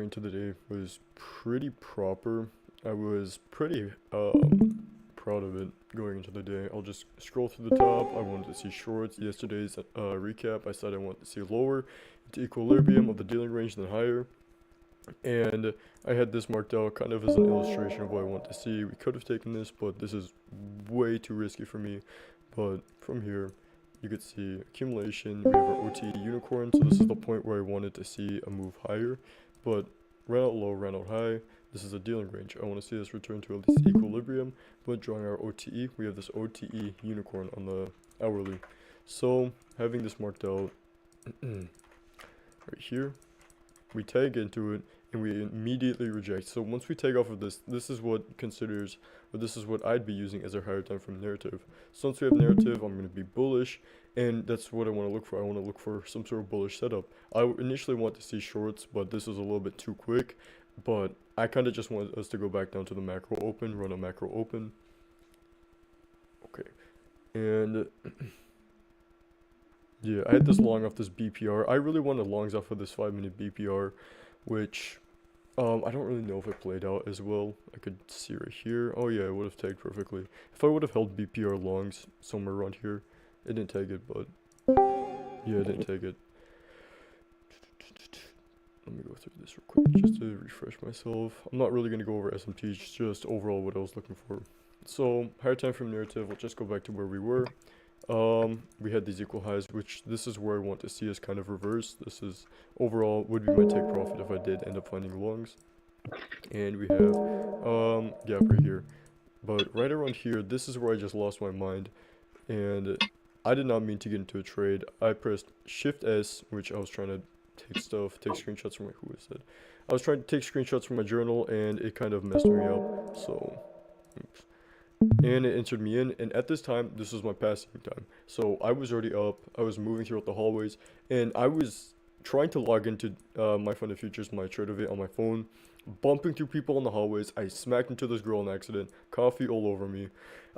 into the day was pretty proper. I was pretty proud of it going into the day. I'll just scroll through the top. I wanted to see shorts. Yesterday's recap, I said I wanted to see lower into equilibrium of the dealing range than higher. And I had this marked out kind of as an illustration of what I want to see. We could have taken this, but this is way too risky for me. But from here, you could see accumulation. We have our OTE unicorn. So this is the point where I wanted to see a move higher, but ran out low, ran out high. This is a dealing range. I want to see this return to at least equilibrium, but drawing our OTE, we have this OTE unicorn on the hourly. So having this marked out right here, we tag into it and we immediately reject. So once we take off of this, this is what this is what I'd be using as our higher time frame narrative. So once we have narrative, I'm going to be bullish, and that's what I want to look for. I want to look for some sort of bullish setup. I initially want to see shorts, but this is a little bit too quick. But I kind of just want us to go back down to the macro open, run a macro open. Okay, and yeah, I had this long off this BPR. I really wanted longs off of this 5-minute BPR, which I don't really know if it played out as well. I could see right here. Oh yeah, it would have tagged perfectly. If I would have held BPR longs somewhere around here, it didn't tag it, but yeah, it didn't tag it. Let me go through this real quick just to refresh myself. I'm not really going to go over SMTs, just overall what I was looking for. So higher time frame narrative, we'll just go back to where we were. We had these equal highs, which this is where I want to see us kind of reverse. This is overall would be my take profit if I did end up finding longs. And we have gap right here. But right around here, this is where I just lost my mind. And I did not mean to get into a trade. I pressed Shift S, which I was trying to take screenshots from my, who is it? I was trying to take screenshots from my journal, and it kind of messed me up. So, oops. And it entered me in, and at this time, this was my passing time. So I was already up, I was moving throughout the hallways, and I was trying to log into my funded futures, my trade of it on my phone, bumping through people in the hallways. I smacked into this girl on accident, coffee all over me.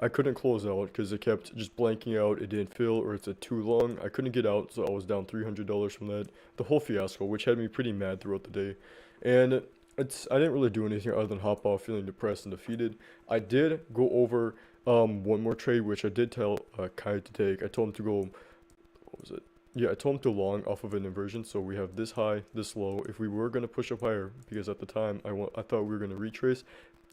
I couldn't close out because it kept just blanking out, it didn't fill, or it's too long. I couldn't get out, so I was down $300 from that. The whole fiasco, which had me pretty mad throughout the day. And I didn't really do anything other than hop off feeling depressed and defeated. I did go over one more trade, which I did tell Kai to take. I told him to go, what was it? Yeah, I told him to long off of an inversion. So we have this high, this low. If we were going to push up higher, because at the time I thought we were going to retrace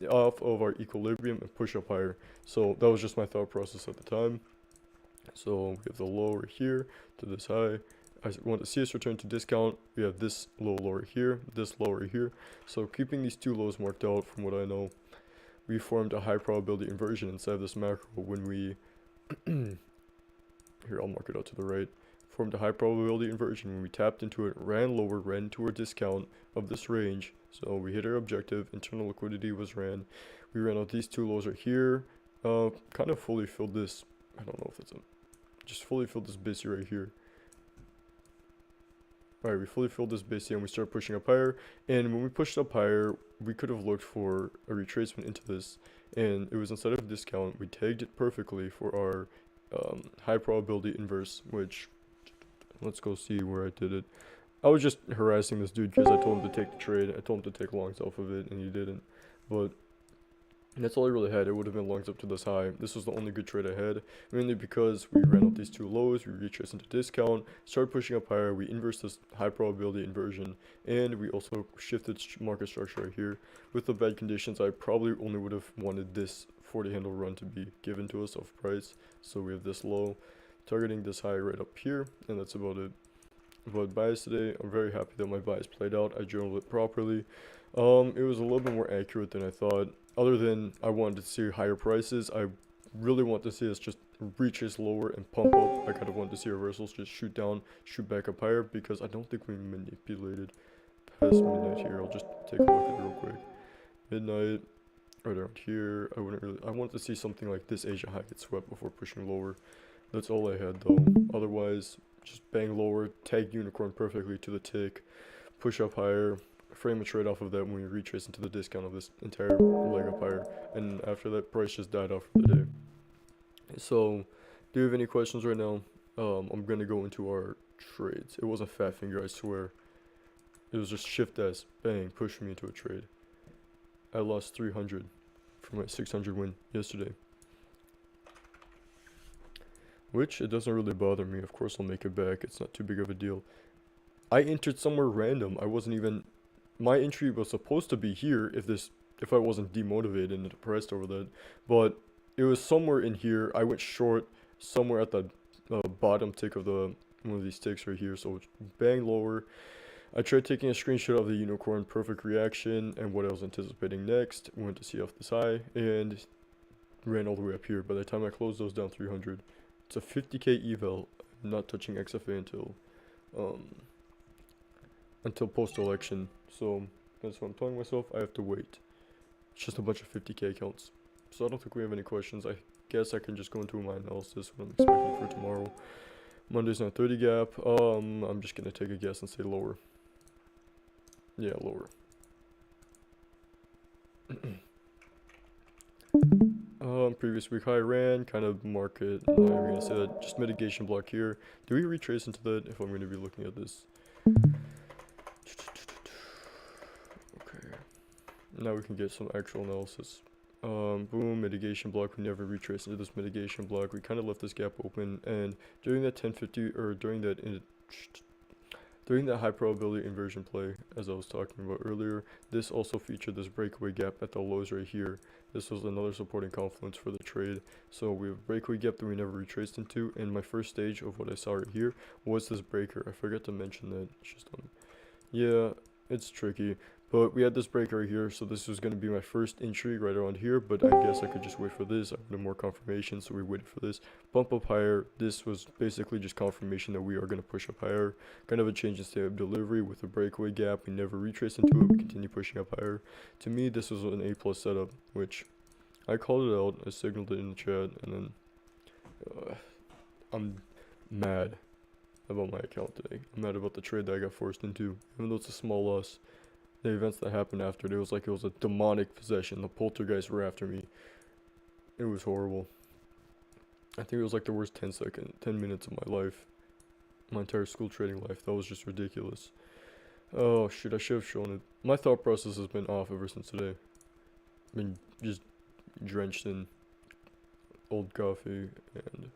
off of our equilibrium and push up higher. So that was just my thought process at the time. So we have the low right here to this high. I want to see us return to discount. We have this low lower here, this lower here. So keeping these two lows marked out from what I know, we formed a high probability inversion inside of this macro when we, here I'll mark it out to the right, formed a high probability inversion when we tapped into it, ran lower, ran to our discount of this range. So we hit our objective, internal liquidity was ran. We ran out these two lows right here, kind of fully filled this, I don't know if it's just fully filled this busy right here. Alright, we fully filled this base and we started pushing up higher, and when we pushed up higher, we could have looked for a retracement into this, and it was instead of discount, we tagged it perfectly for our high probability inverse, which, let's go see where I did it. I was just harassing this dude because I told him to take the trade. I told him to take longs off of it, and he didn't, but that's all I really had. It would have been longs up to this high. This was the only good trade I had, mainly because we ran out these two lows, we retraced into discount, started pushing up higher, we inversed this high probability inversion, and we also shifted market structure right here. With the bad conditions, I probably only would have wanted this 40 handle run to be given to us off price. So we have this low, targeting this high right up here, and that's about it. But bias today, I'm very happy that my bias played out. I journaled it properly. It was a little bit more accurate than I thought. Other than I wanted to see higher prices, I really want to see us just retrace lower and pump up. I kind of want to see reversals just shoot down, shoot back up higher, because I don't think we manipulated past midnight here. I'll just take a look at it real quick. Midnight, right around here. I want to see something like this Asia high get swept before pushing lower. That's all I had though. Otherwise, just bang lower, tag unicorn perfectly to the tick, push up higher, frame a trade off of that when we retrace into the discount of this entire leg up higher, and after that price just died off for the day. So do you have any questions right now? I'm gonna go into our trades. It wasn't fat finger, I swear. It was just shift S, bang, pushing me into a trade. I lost 300 from my 600 win yesterday. Which, it doesn't really bother me. Of course I'll make it back. It's not too big of a deal. I entered somewhere random. I wasn't even... My entry was supposed to be here if I wasn't demotivated and depressed over that. But it was somewhere in here. I went short somewhere at the bottom tick of one of these ticks right here. So bang lower. I tried taking a screenshot of the unicorn, perfect reaction, and what I was anticipating next. Went to see off this high and ran all the way up here. By the time I closed those down 300, it's a 50k eval. I'm not touching XFA until post-election. So that's what I'm telling myself. I have to wait. It's just a bunch of 50k accounts. So I don't think we have any questions. I guess I can just go into my analysis, what I'm expecting for tomorrow. Monday's 930 gap. I'm just gonna take a guess and say lower. Yeah, lower. Previous week high ran, kind of market, not even gonna say that, just mitigation block here. Do we retrace into that if I'm gonna be looking at this? Okay. Now we can get some actual analysis. Boom, mitigation block, we never retraced into this mitigation block. We kind of left this gap open, and during that 1050, or during that high probability inversion play, as I was talking about earlier, this also featured this breakaway gap at the lows right here. This was another supporting confluence for the trade. So we have a breakaway gap that we never retraced into, and my first stage of what I saw right here was this breaker. I forgot to mention that. It's just yeah, it's tricky. But we had this breaker right here, so this was going to be my first entry right around here, but I guess I could just wait for this. I wanted more confirmation, so we waited for this. Bump up higher. This was basically just confirmation that we are going to push up higher. Kind of a change in state of delivery with a breakaway gap. We never retraced into it. We continue pushing up higher. To me, this was an A+ setup, which I called it out. I signaled it in the chat, and then I'm mad about my account today. I'm mad about the trade that I got forced into, even though it's a small loss. The events that happened after, it was like it was a demonic possession. The poltergeists were after me. It was horrible. I think it was like the worst 10 minutes of my life. My entire school trading life. That was just ridiculous. Oh shit, I should have shown it. My thought process has been off ever since today. I've been just drenched in old coffee and...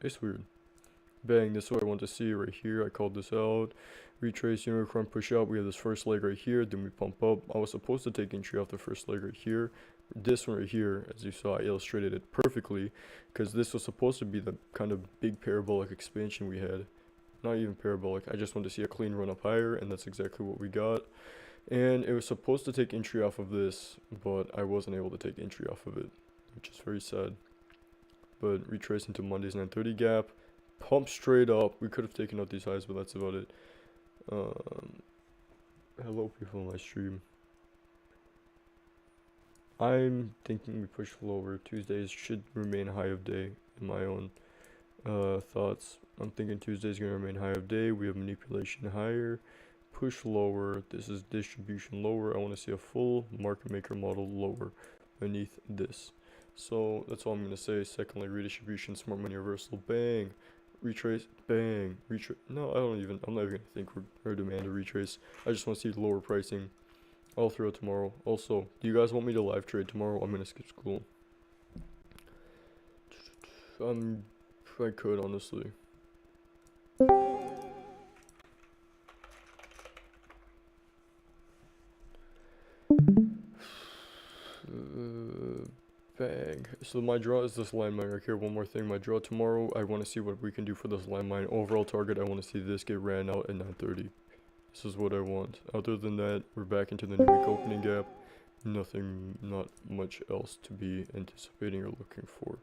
It's weird. Bang, this is what I want to see right here. I called this out. Retrace, unicorn, push up. We have this first leg right here. Then we pump up. I was supposed to take entry off the first leg right here. This one right here, as you saw, I illustrated it perfectly. Because this was supposed to be the kind of big parabolic expansion we had. Not even parabolic. I just wanted to see a clean run up higher. And that's exactly what we got. And it was supposed to take entry off of this. But I wasn't able to take entry off of it. Which is very sad. But retrace into Monday's 930 gap. Pump straight up. We could have taken out these highs, but that's about it. Hello people on my stream. I'm thinking we push lower. Tuesdays should remain high of day in my own thoughts. I'm thinking Tuesday's gonna remain high of day. We have manipulation higher. Push lower. This is distribution lower. I want to see a full market maker model lower beneath this. So that's all I'm gonna say. Secondly, redistribution, smart money reversal, bang. Retrace, bang, retrace. No, I'm not even gonna think we're demand a retrace. I just want to see lower pricing all throughout tomorrow. Also, do you guys want me to live trade tomorrow? I'm gonna skip school. I could, honestly. Bang. So my draw is this landmine right here. One more thing, my draw tomorrow, I want to see what we can do for this landmine. Overall target, I want to see this get ran out at 930. This is what I want. Other than that, we're back into the new week opening gap. Not much else to be anticipating or looking for.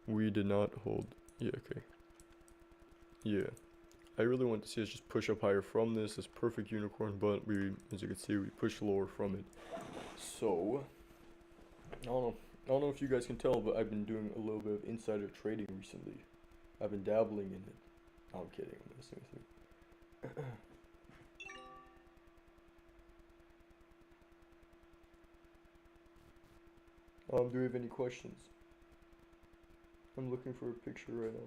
We did not hold. Yeah, okay. Yeah. I really want to see us just push up higher from this perfect unicorn, but as you can see, we pushed lower from it. So, I don't know if you guys can tell, but I've been doing a little bit of insider trading recently. I've been dabbling in it. No, I'm kidding. I'm messing with you. Do we have any questions? I'm looking for a picture right now.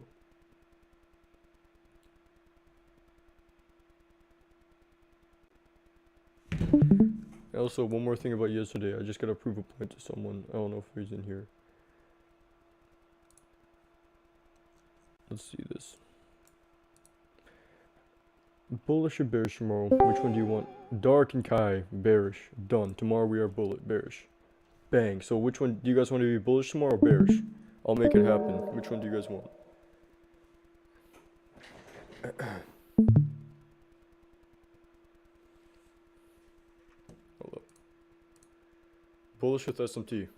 Also, one more thing about yesterday. I just gotta prove a point to someone. I don't know if he's in here. Let's see this. Bullish or bearish tomorrow? Which one do you want? Dark and Kai. Bearish. Done. Tomorrow we are bearish. Bang. So which one do you guys want to be, bullish tomorrow or bearish? I'll make it happen. Which one do you guys want? Hold up. Bullish with SMT.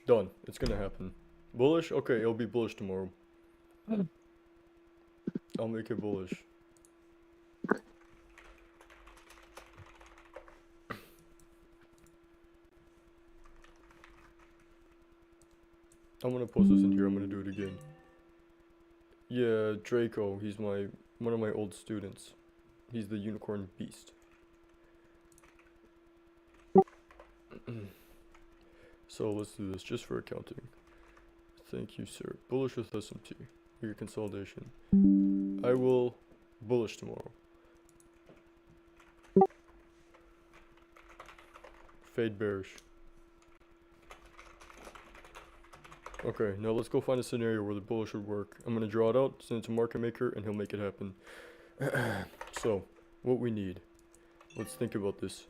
Done. It's gonna happen. Bullish? Okay, it'll be bullish tomorrow. I'll make it bullish. I'm gonna post this in here. I'm gonna do it again. Yeah, Draco. He's one of my old students. He's the unicorn beast. So let's do this just for accounting. Thank you, sir. Bullish with SMT. Your consolidation. I will bullish tomorrow. Fade bearish. Okay, now let's go find a scenario where the bullish would work. I'm gonna draw it out, send it to market maker, and he'll make it happen. So, what we need. Let's think about this.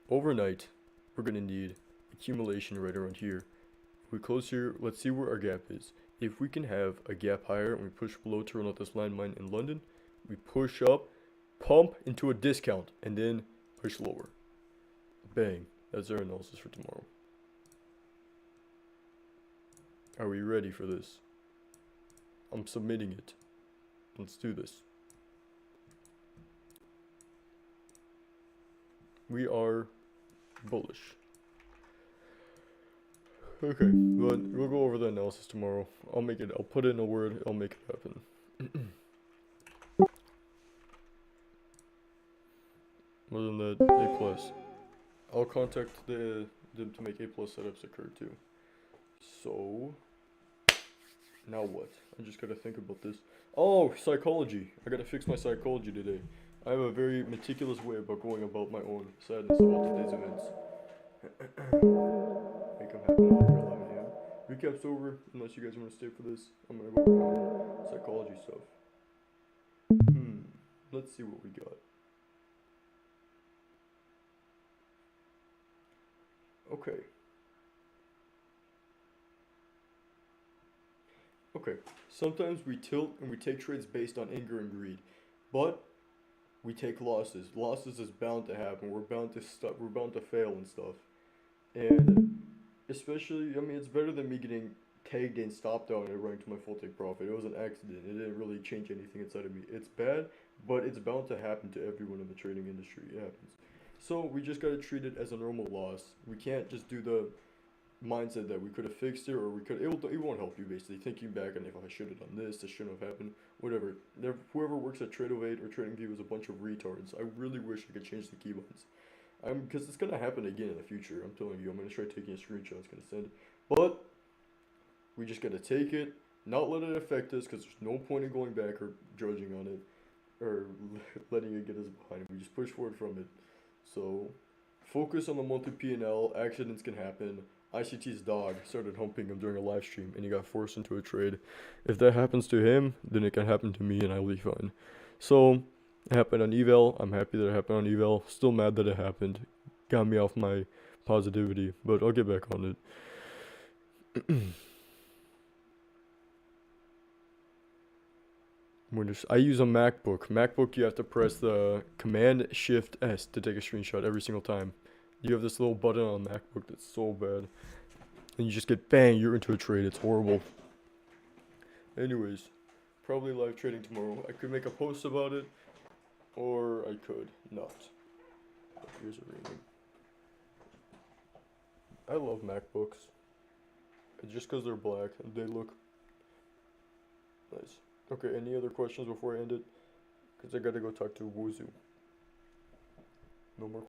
Overnight, we're gonna need accumulation right around here. If we close here, let's see where our gap is. If we can have a gap higher and we push below to run out this landmine in London, we push up, pump into a discount, and then push lower. Bang. That's our analysis for tomorrow. Are we ready for this? I'm submitting it. Let's do this. We are bullish. Okay, but we'll go over the analysis tomorrow. I'll put in a word, I'll make it happen. Other than that, A+. I'll contact them to make A+ setups occur too. So, now what? I just gotta think about this. Oh, psychology. I gotta fix my psychology today. I have a very meticulous way about going about my own sadness about today's events. Make them happen after 11 a.m. Recap's over, unless you guys want to stay for this. I'm gonna go over my own psychology stuff. Let's see what we got. Okay. Okay, sometimes we tilt and we take trades based on anger and greed, but we take losses. Losses is bound to happen. We're bound to fail and stuff. And especially, I mean, it's better than me getting tagged and stopped out and running to my full take profit. It was an accident. It didn't really change anything inside of me. It's bad, but it's bound to happen to everyone in the trading industry. It happens. So we just gotta treat it as a normal loss. We can't just do the mindset that we could have fixed it, or it won't help you basically thinking back on if I should have done this shouldn't have happened, whatever. Whoever works at TradeOvate or TradingView is a bunch of retards. I really wish I could change the keybinds. Because it's gonna happen again in the future. I'm telling you, I'm gonna try taking a screenshot. It's gonna send, but we just gotta take it, not let it affect us, because there's no point in going back or judging on it, or letting it get us behind. We just push forward from it. So focus on the monthly P&L. Accidents can happen. ICT's dog started humping him during a live stream and he got forced into a trade. If that happens to him, then it can happen to me and I'll be fine. So, it happened on eval. I'm happy that it happened on eval. Still mad that it happened. Got me off my positivity, but I'll get back on it. I use a MacBook. MacBook, you have to press the Command Shift S to take a screenshot every single time. You have this little button on a MacBook that's so bad. And you just get bang, you're into a trade. It's horrible. Anyways, probably live trading tomorrow. I could make a post about it, or I could not. But here's a ringing. I love MacBooks. Just because they're black and they look nice. Okay, any other questions before I end it? Because I gotta go talk to Wuzu. No more